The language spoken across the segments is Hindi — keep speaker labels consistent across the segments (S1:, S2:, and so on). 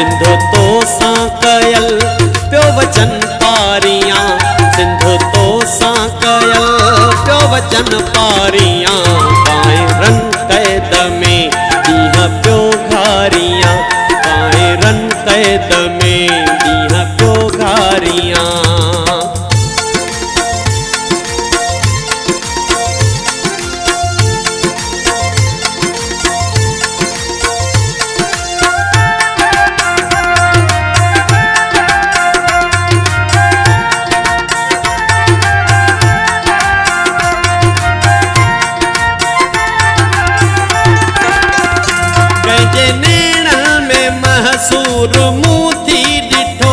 S1: सिंधु तो सां कयल प्यो वचन पारियां, सिंधु तो सां कयल प्यो वचन पारियां। कांइरन कैद में ॾींहं पियो घारियां, कांइरन कैद में ॾींहं पियो घारियां। मंसूर मूथी ॾिठो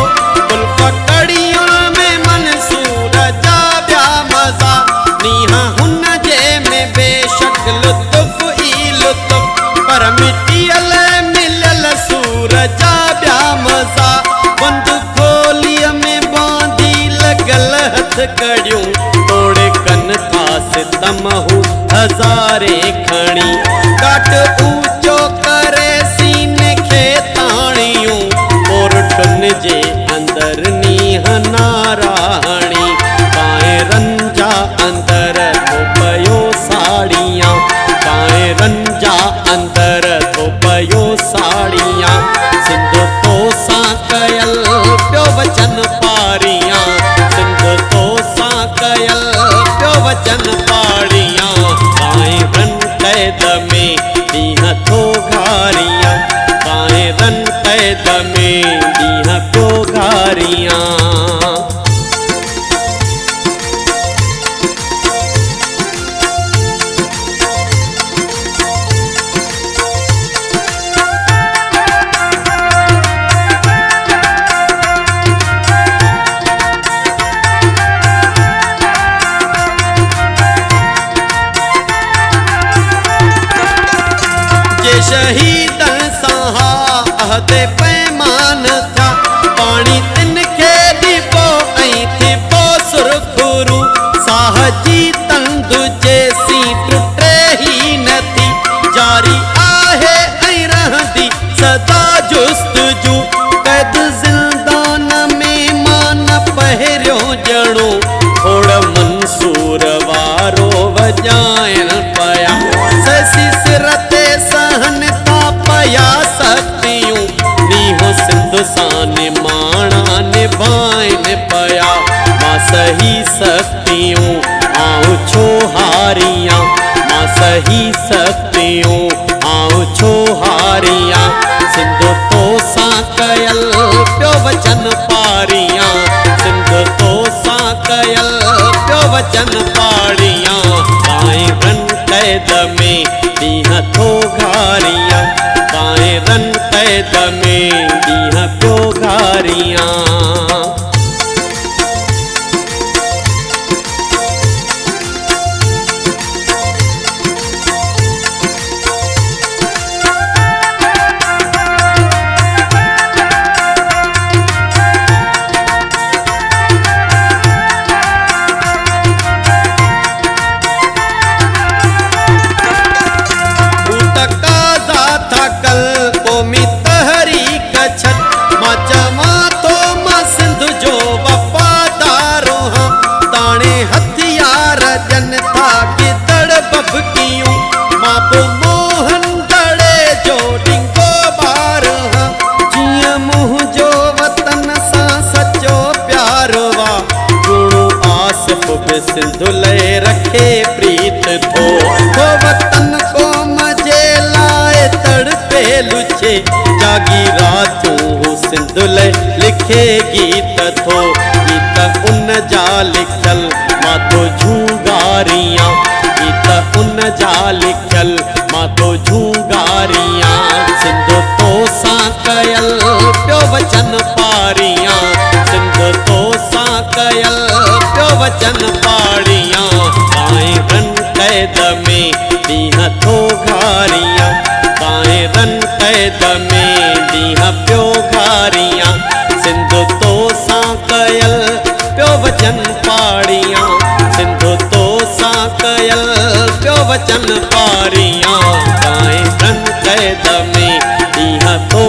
S1: कुल्फ कड़ियुनि में मंसूर जा ॿिया मज़ा, नीहां हुन जे में बेशक लुत्फ़ ई लुत्फ़, पर मिटीअल मिलियल सूर जा ॿिया मज़ा। बंद खोलीअ में बांधी लॻल हथ कड़ियूं, तोड़े कन था सितम हू हज़ारे खणी, काट ऊंचो करे सीने खे ताणियूं, पोरटुन जे अंदर नीहां नाराहणी। कांइरन जा अंदर थो पयो साड़ियां, कांइरन जा अंदर थो पयो साड़ियां। सिंधु तो सां कयल प्यो वचन पारियां, सिंधु तो सां कयल प्यो वचन पारियां। कांइरन कैद में ॾींहं थो घारियां, कांइरन कैद में ॾींहं पियो घारियां। शहीदन सां अहदे पैमान था, पाणी तिन खे ॾिबो ऐं थिबो सुरखुरू, साह जी तंद जेसी टुटे ई नथी, जारी आहे ऐं रहंदी सदा जुस्तजू। कैद ज़िंदान में मान पहिरियों ॼणो, थोड़ मंसूर वारो वॼाइण पया, ससी सिर ते सहन था पया सख्तियूं, नीहो सिंधु सां निमाणा निभाइन पया। मां सही सख्तियूं आऊं छो हारियां, मां सही सख्तियूं आऊं छो हारियां। सिंधु तो सां कयल प्यो वचन पारियां, सिंधु तो सां कयल प्यो वचन पारियां। कांइरन कैद में ॾींहं थो घारियां, कांइरन कैद में ॾींहं पियो घारियां। क़ौमी तहरीक छॾ, मां चवां थो मां सिंधु जो वफ़ादार हां, ताणे हथियार ॾियनि था गिदड़ बबकियूं, मां बि मोहन दड़े जो ॾिंगो ॿार हां। जीअं मुंहिंजो वतन सां सचो प्यार वा, गुणू आसिफ़ बि सिंधु लाइ रखे प्रीत थो, वतन क़ौम जे लाइ तड़पे लुछे, जागी रातूं सिंधु लाइ लिखे गीत थो, गीत उन जा लिखियल मां तो झूंगारियां, गीत उन जा लिखियल मां तो झूंगारियां। सिंधु तो सां कयल प्यो वचन पारियां, सिंधु तो सां कयल प्यो वचन पारियां। कांइरन कैद में ॾींहं थो घारियां, कांइरन कैद में ॾींहं पियो घारियां। सिंधु तो सां कयल प्यो वचन पारियां, सिंधु तो सां कयल प्यो वचन पारियां। कांइरन कैद में ॾींहं थो